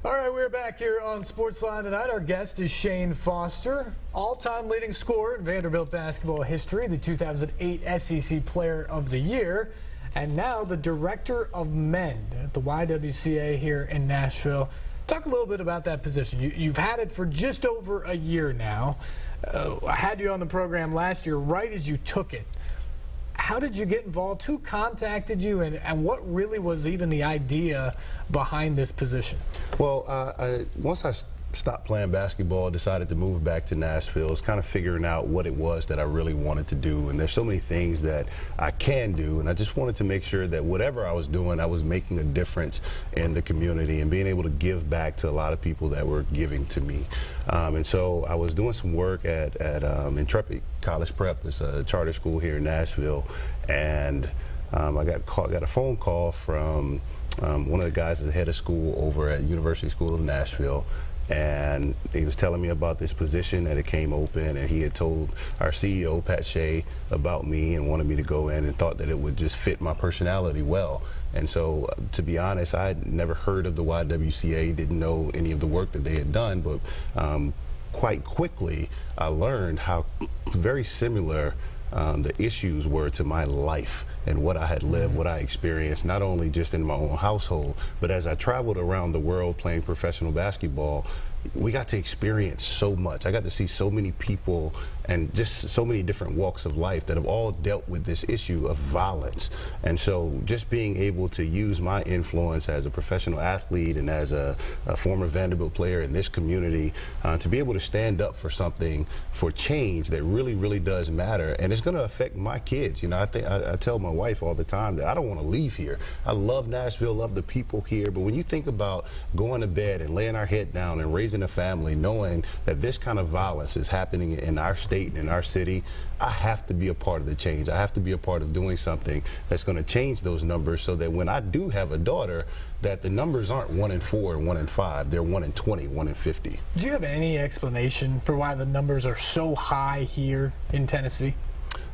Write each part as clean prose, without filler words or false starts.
All right, we're back here on SportsLine tonight. Our guest is Shan Foster, all-time leading scorer in Vanderbilt basketball history, the 2008 SEC Player of the Year, and now the Director of Men at the YWCA here in Nashville. Talk a little bit about that position. You've had it for just over a year now. I had you on the program last year right as you took it. How did you get involved? Who contacted you, and what really was even the idea behind this position? Well, once I stopped playing basketball, decided to move back to Nashville, was kind of figuring out what it was that I really wanted to do. And there's so many things that I can do, and I just wanted to make sure that whatever I was doing, I was making a difference in the community and being able to give back to a lot of people that were giving to me. And so I was doing some work at Intrepid College Prep. It's a charter school here in Nashville, and I got a phone call from one of the guys at the head of school over at University School of Nashville. And he was telling me about this position that it came open, and he had told our CEO, Pat Shea, about me and wanted me to go in and thought that it would just fit my personality well. And so, to be honest, I had never heard of the YWCA, didn't know any of the work that they had done, but quite quickly I learned how very similar the issues were to my life and what I had lived, what I experienced, not only just in my own household, but as I traveled around the world playing professional basketball, we got to experience so much. I got to see so many people and just so many different walks of life that have all dealt with this issue of violence. And so just being able to use my influence as a professional athlete and as a former Vanderbilt player in this community to be able to stand up for something, for change that really, really does matter. And it's going to affect my kids. You know, I tell my wife all the time that I don't want to leave here. I love Nashville, love the people here. But when you think about going to bed and laying our head down and raising a family, knowing that this kind of violence is happening in our state and in our city, I have to be a part of the change. I have to be a part of doing something that's going to change those numbers so that when I do have a daughter, that the numbers aren't 1 in 4 and 1 in 5. They're 1 in 20, 1 in 50. Do you have any explanation for why the numbers are so high here in Tennessee?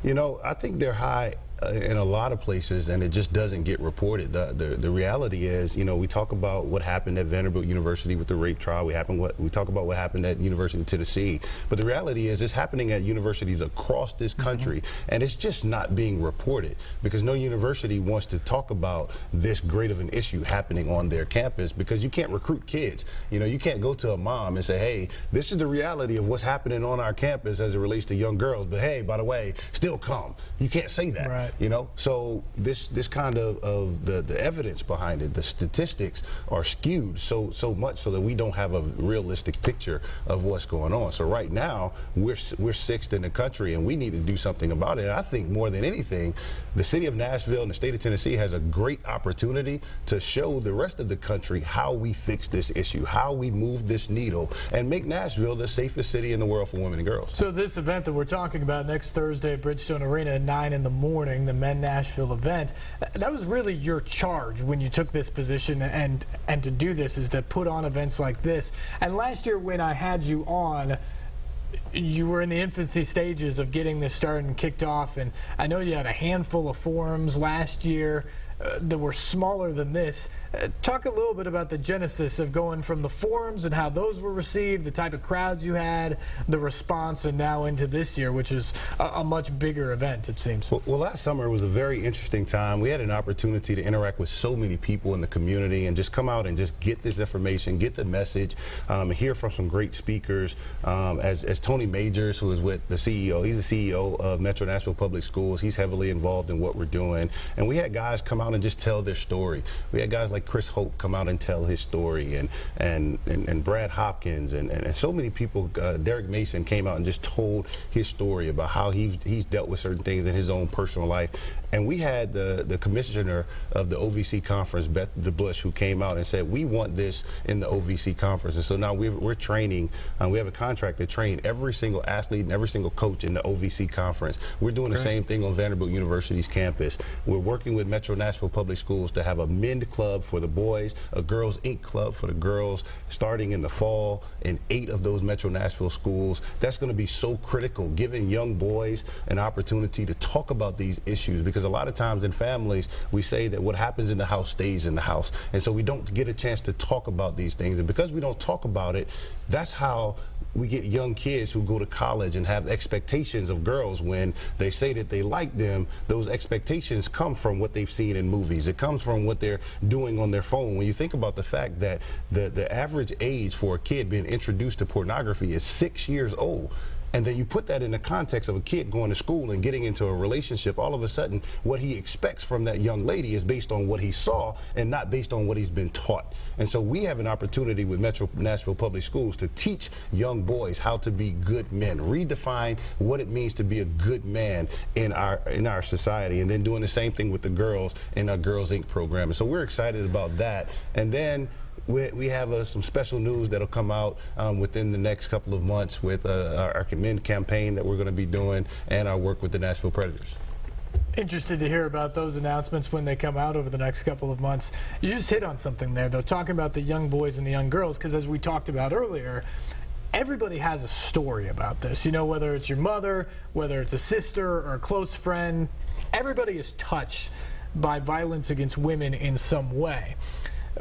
You know, I think they're high in a lot of places, and it just doesn't get reported. The reality is, you know, we talk about what happened at Vanderbilt University with the rape trial. We talk about what happened at University of Tennessee. But the reality is it's happening at universities across this country, and it's just not being reported because no university wants to talk about this great of an issue happening on their campus because you can't recruit kids. You know, you can't go to a mom and say, hey, this is the reality of what's happening on our campus as it relates to young girls, but hey, by the way, still come. You can't say that. Right. You know, so this kind of the evidence behind it, the statistics are skewed so much so that we don't have a realistic picture of what's going on. So right now we're 6th in the country, and we need to do something about it. And I think more than anything, the city of Nashville and the state of Tennessee has a great opportunity to show the rest of the country how we fix this issue, how we move this needle, and make Nashville the safest city in the world for women and girls. So this event that we're talking about next Thursday at Bridgestone Arena at 9 in the morning, the Men Nashville event, that was really your charge when you took this position, and to do this is to put on events like this. And last year when I had you on, you were in the infancy stages of getting this started and kicked off, and I know you had a handful of forums last year that were smaller than this. Talk a little bit about the genesis of going from the forums and how those were received, the type of crowds you had, the response, and now into this year, which is a much bigger event, it seems. Well, last summer was a very interesting time. We had an opportunity to interact with so many people in the community and just come out and just get this information, get the message, hear from some great speakers. As Tony Majors, who is with the CEO, he's the CEO of Metro Nashville Public Schools. He's heavily involved in what we're doing. And we had guys come out and just tell their story. We had guys like Chris Hope come out and tell his story, and Brad Hopkins, and so many people. Derek Mason came out and just told his story about how he's dealt with certain things in his own personal life. And we had the commissioner of the OVC conference, Beth DeBush, who came out and said, we want this in the OVC conference. And so now we're training, we have a contract to train every single athlete and every single coach in the OVC conference. We're doing the same thing on Vanderbilt University's campus. We're working with Metro Nashville Public Schools to have a men's club for the boys, a girls' Inc. club for the girls, starting in the fall in 8 of those Metro Nashville schools. That's going to be so critical, giving young boys an opportunity to talk about these issues, because because a lot of times in families, we say that what happens in the house stays in the house. And so we don't get a chance to talk about these things. And because we don't talk about it, that's how we get young kids who go to college and have expectations of girls. When they say that they like them, those expectations come from what they've seen in movies. It comes from what they're doing on their phone. When you think about the fact that the average age for a kid being introduced to pornography is 6 years old, and then you put that in the context of a kid going to school and getting into a relationship, all of a sudden what he expects from that young lady is based on what he saw and not based on what he's been taught. And so we have an opportunity with Metro Nashville Public Schools to teach young boys how to be good men, redefine what it means to be a good man in our society, and then doing the same thing with the girls in our Girls Inc. program. And so we're excited about that. And then we have some special news that'll come out within the next couple of months with our Men campaign that we're going to be doing and our work with the Nashville Predators. Interested to hear about those announcements when they come out over the next couple of months. You just hit on something there, though, talking about the young boys and the young girls, because as we talked about earlier, everybody has a story about this. You know, whether it's your mother, whether it's a sister or a close friend, everybody is touched by violence against women in some way.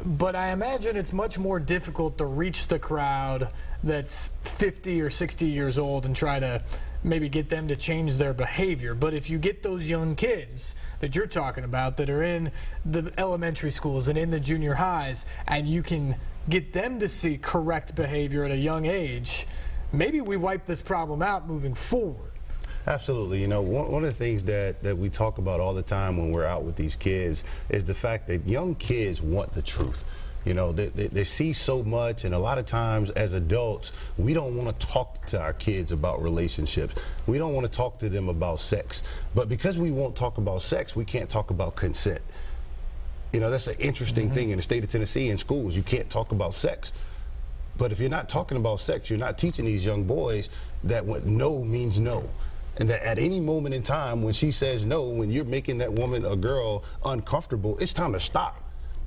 But I imagine it's much more difficult to reach the crowd that's 50 or 60 years old and try to maybe get them to change their behavior. But if you get those young kids that you're talking about that are in the elementary schools and in the junior highs, and you can get them to see correct behavior at a young age, maybe we wipe this problem out moving forward. Absolutely. You know, one of the things that we talk about all the time when we're out with these kids is the fact that young kids want the truth. You know, they see so much, and a lot of times as adults, we don't want to talk to our kids about relationships. We don't want to talk to them about sex. But because we won't talk about sex, we can't talk about consent. You know, that's an interesting thing in the state of Tennessee in schools. You can't talk about sex. But if you're not talking about sex, you're not teaching these young boys that what no means no. And that at any moment in time when she says no, when you're making that woman or girl uncomfortable, it's time to stop.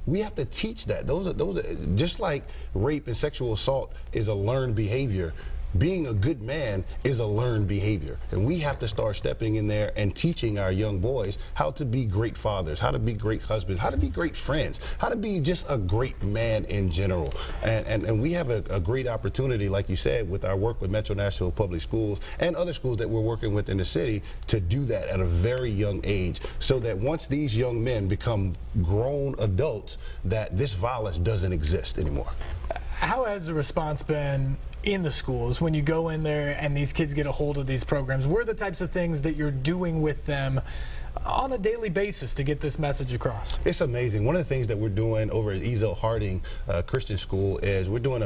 We have to teach that. Those are just like rape and sexual assault is a learned behavior. Being a good man is a learned behavior. And we have to start stepping in there and teaching our young boys how to be great fathers, how to be great husbands, how to be great friends, how to be just a great man in general. And we have a great opportunity, like you said, with our work with Metro Nashville Public Schools and other schools that we're working with in the city to do that at a very young age, so that once these young men become grown adults, that this violence doesn't exist anymore. How has the response been in the schools when you go in there and these kids get a hold of these programs? What are the types of things that you're doing with them on a daily basis to get this message across? It's amazing. One of the things that we're doing over at Ezel Harding Christian School is we're doing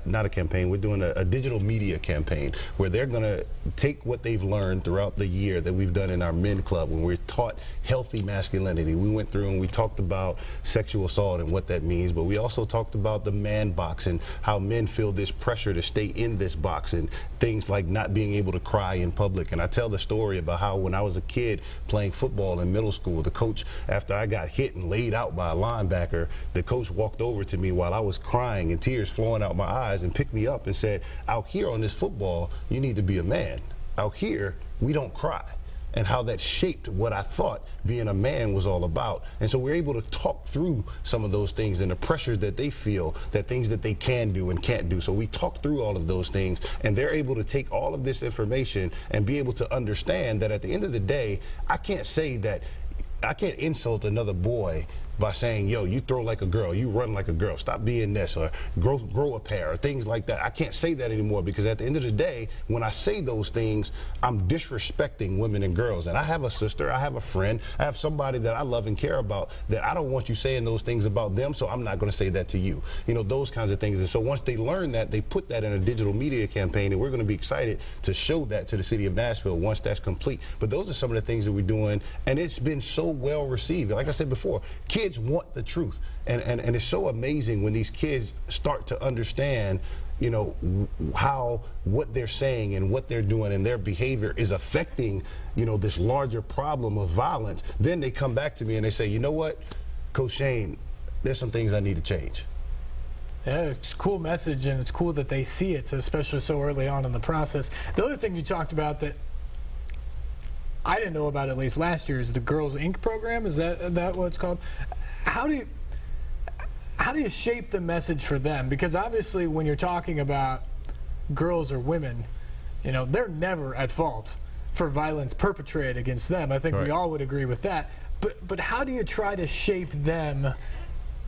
not a campaign, we're doing a digital media campaign where they're going to take what they've learned throughout the year that we've done in our men club when we're taught healthy masculinity. We went through and we talked about sexual assault and what that means, but we also talked about the man box and how men feel this pressure to stay in this box, and things like not being able to cry in public. And I tell the story about how when I was a kid playing football in middle school, the coach, after I got hit and laid out by a linebacker, the coach walked over to me while I was crying and tears flowing out my eyes and picked me up and said, out here on this football, you need to be a man. Out here, we don't cry. And how that shaped what I thought being a man was all about. And so we're able to talk through some of those things and the pressures that they feel, that things that they can do and can't do. So we talk through all of those things, and they're able to take all of this information and be able to understand that at the end of the day, I can't insult another boy by saying, yo, you throw like a girl, you run like a girl, stop being this, or grow a pair, or things like that. I can't say that anymore, because at the end of the day, when I say those things, I'm disrespecting women and girls. And I have a sister, I have a friend, I have somebody that I love and care about that I don't want you saying those things about them, so I'm not going to say that to you. You know, those kinds of things. And so once they learn that, they put that in a digital media campaign, and we're going to be excited to show that to the city of Nashville once that's complete. But those are some of the things that we're doing, and it's been so well received. Like I said before, kids want the truth, and it's so amazing when these kids start to understand, you know, how what they're saying and what they're doing and their behavior is affecting, you know, this larger problem of violence. Then they come back to me and they say, you know what, Coach Shane, there's some things I need to change. Yeah, it's a cool message, and it's cool that they see it, so especially so early on in the process. The other thing you talked about that I didn't know about, at least last year, is the Girls Inc. program. Is that what it's called? How do you shape the message for them? Because obviously when you're talking about girls or women, they're never at fault for violence perpetrated against them. I think we all would agree with that. But how do you try to shape them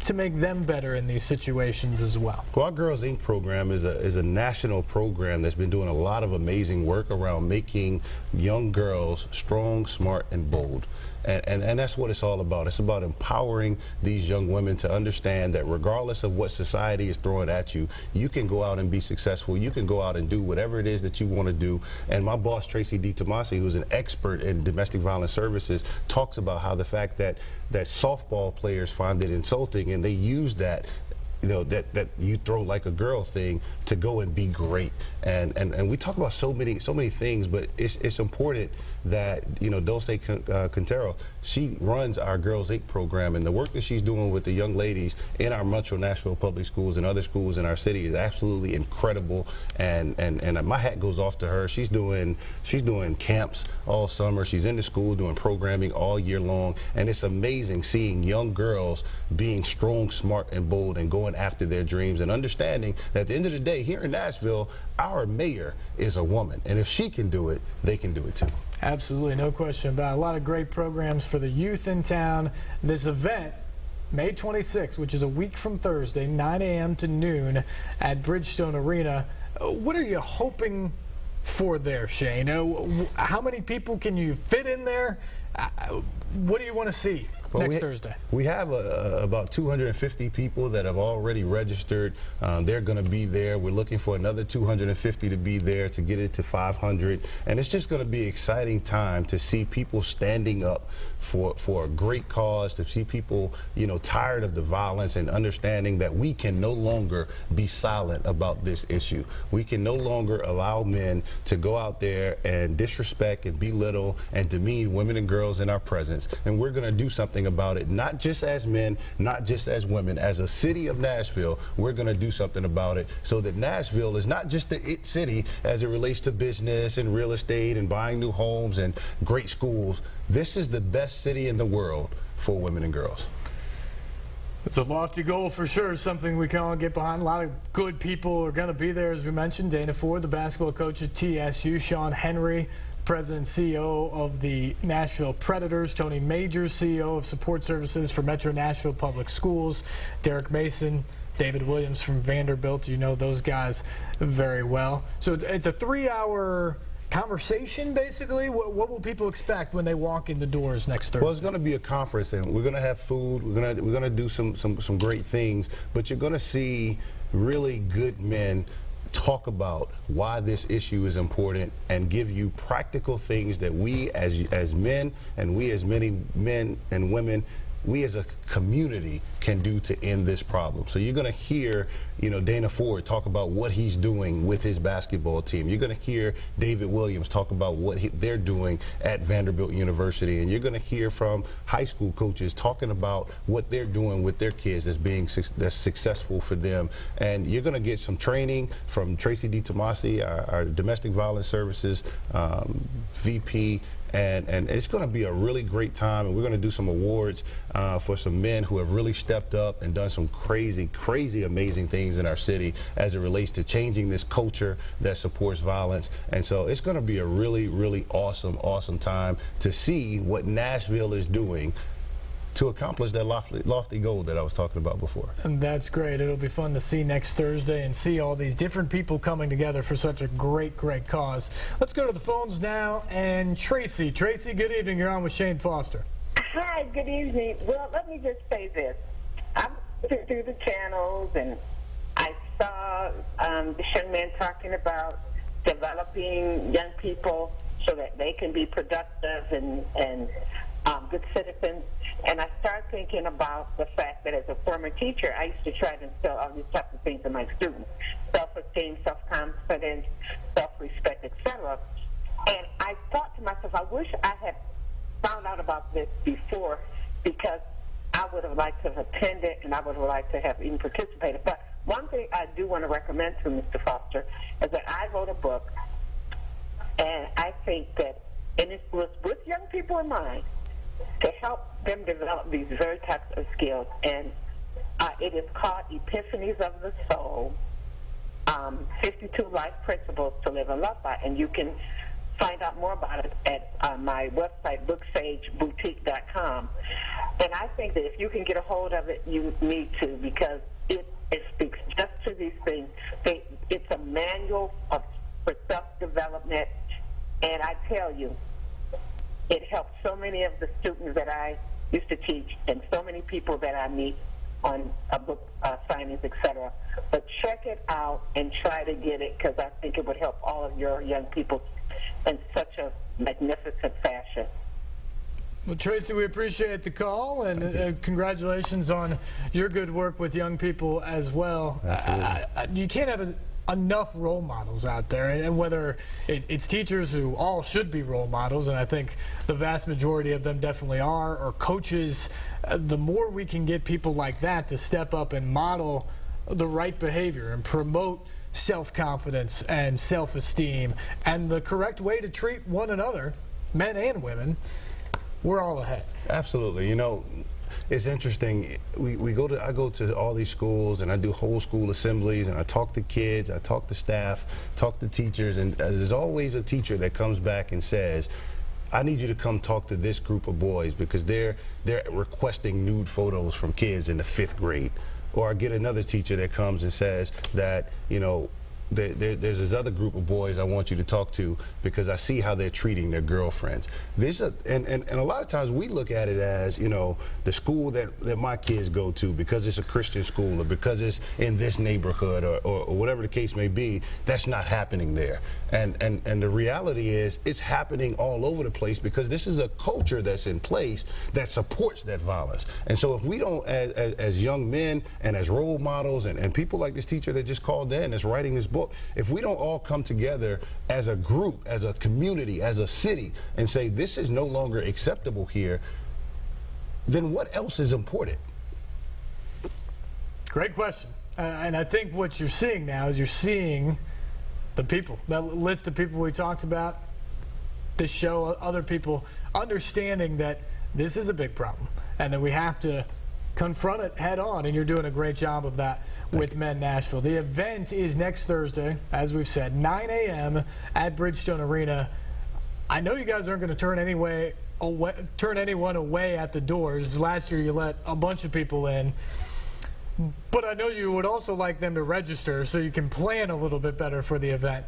to make them better in these situations as well? Well, our Girls Inc. program is a national program that's been doing a lot of amazing work around making young girls strong, smart, and bold. And that's what it's all about. It's about empowering these young women to understand that regardless of what society is throwing at you, you can go out and be successful. You can go out and do whatever it is that you want to do. And my boss, Tracy D. Tomasi, who's an expert in domestic violence services, talks about how the fact that softball players find it insulting and they use that that you throw like a girl thing to go and be great. And we talk about so many things, but it's important that, Dulce Quintero, she runs our Girls Inc. program, and the work that she's doing with the young ladies in our Metro Nashville public schools and other schools in our city is absolutely incredible. And my hat goes off to her. She's doing camps all summer. She's in the school doing programming all year long, and it's amazing seeing young girls being strong, smart, and bold and going after their dreams and understanding that at the end of the day, here in Nashville, our mayor is a woman, and if she can do it, they can do it too. Absolutely, no question about it. A lot of great programs for the youth in town. This event, May 26th, which is a week from Thursday, 9 a.m. to noon at Bridgestone Arena. What are you hoping for there, Shane? How many people can you fit in there? What do you want to see next Thursday? We have about 250 people that have already registered. They're going to be there. We're looking for another 250 to be there to get it to 500. And it's just going to be an exciting time to see people standing up for a great cause, to see people, tired of the violence and understanding that we can no longer be silent about this issue. We can no longer allow men to go out there and disrespect and belittle and demean women and girls in our presence. And we're going to do something about it, not just as men, not just as women. As a city of Nashville, we're going to do something about it so that Nashville is not just the it city as it relates to business and real estate and buying new homes and great schools. This is the best city in the world for women and girls. It's a lofty goal for sure, something we can all get behind. A lot of good people are going to be there, as we mentioned. Dana Ford, the basketball coach at TSU, Sean Henry, President and CEO of the Nashville Predators, Tony Majors, CEO of Support Services for Metro Nashville Public Schools, Derek Mason, David Williams from Vanderbilt. You know those guys very well. So it's a 3-hour conversation, basically. What will people expect when they walk in the doors next Thursday? Well, it's going to be a conference, and we're going to have food. We're going to do some great things, but you're going to see really good men talk about why this issue is important and give you practical things that we as men and we as many men and women, we as a community can do to end this problem. So you're going to hear, Dana Ford talk about what he's doing with his basketball team. You're going to hear David Williams talk about what they're doing at Vanderbilt University. And you're going to hear from high school coaches talking about what they're doing with their kids that's successful for them. And you're going to get some training from Tracy D. Tomasi, our domestic violence services VP. And it's going to be a really great time, and we're going to do some awards for some men who have really stepped up and done some crazy, amazing things in our city as it relates to changing this culture that supports violence. And so it's going to be a really awesome time to see what Nashville is doing to accomplish that lofty goal that I was talking about before. And that's great. It'll be fun to see next Thursday and see all these different people coming together for such a great cause. Let's go to the phones now. And Tracy, good evening. You're on with Shane Foster. Hi, good evening. Well, let me just say this. I'm looking through the channels, and I saw this young man talking about developing young people so that they can be productive and good citizens. And I started thinking about the fact that as a former teacher, I used to try to instill all these types of things in my students: self-esteem, self-confidence, self-respect, etc. And I thought to myself, I wish I had found out about this before, because I would have liked to have attended and I would have liked to have even participated. But one thing I do want to recommend to Mr. Foster is that I wrote a book, and I think that and it was with young people in mind to help them develop these very types of skills. And it is called Epiphanies of the Soul, 52 Life Principles to Live and Love By. And you can find out more about it at my website, booksageboutique.com. And I think that if you can get a hold of it, you need to, because it speaks just to these things. It's a manual for self-development, and I tell you, it helps so many of the students that I used to teach and so many people that I meet on book signings, etc. But check it out and try to get it, because I think it would help all of your young people in such a magnificent fashion. Well, Tracy, we appreciate the call, and congratulations on your good work with young people as well. You can't have enough role models out there, and whether it's teachers who all should be role models, and I think the vast majority of them definitely are, or coaches, the more we can get people like that to step up and model the right behavior and promote self-confidence and self-esteem and the correct way to treat one another, men and women, we're all ahead. Absolutely. You know, it's interesting. I go to all these schools, and I do whole school assemblies, and I talk to kids, I talk to staff, talk to teachers, and there's always a teacher that comes back and says, I need you to come talk to this group of boys because they're requesting nude photos from kids in the 5th grade. Or I get another teacher that comes and says that, you know, there's this other group of boys I want you to talk to because I see how they're treating their girlfriends. And a lot of times we look at it as, you know, the school that my kids go to, because it's a Christian school or because it's in this neighborhood or whatever the case may be, that's not happening there. And the reality is it's happening all over the place because this is a culture that's in place that supports that violence. And so if we don't, as young men and as role models and people like this teacher that just called in that's writing this book, if we don't all come together as a group, as a community, as a city, and say this is no longer acceptable here, then what else is important? Great question. And I think what you're seeing now is you're seeing the people, that list of people we talked about, this show, other people understanding that this is a big problem and that we have to confront it head on, and you're doing a great job of that with Men Nashville. The event is next Thursday, as we've said, 9 a.m. at Bridgestone Arena. I know you guys aren't going to turn anyone away at the doors. Last year you let a bunch of people in, but I know you would also like them to register so you can plan a little bit better for the event.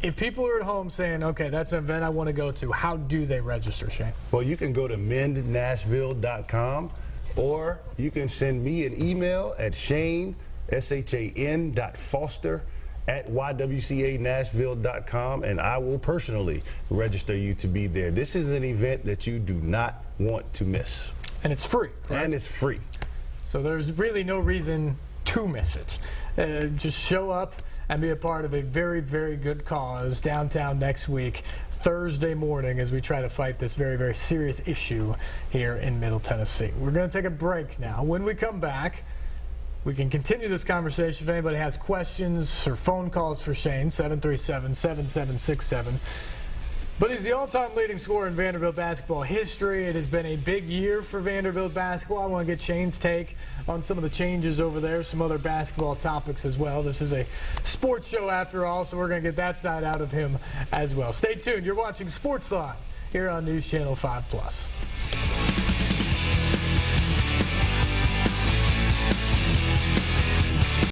If people are at home saying, okay, that's an event I want to go to, how do they register, Shane? Well, you can go to mendnashville.com, or you can send me an email at Shane, SHAN.Foster@ywcanashville.com, and I will personally register you to be there. This is an event that you do not want to miss. And it's free, correct? And it's free. So there's really no reason to miss it. Just show up and be a part of a very, very good cause downtown next week, Thursday morning, as we try to fight this very, very serious issue here in Middle Tennessee. We're going to take a break now. When we come back, we can continue this conversation. If anybody has questions or phone calls for Shane, 737-7767. But he's the all-time leading scorer in Vanderbilt basketball history. It has been a big year for Vanderbilt basketball. I want to get Shane's take on some of the changes over there, some other basketball topics as well. This is a sports show after all, so we're going to get that side out of him as well. Stay tuned. You're watching SportsLine here on News Channel 5+.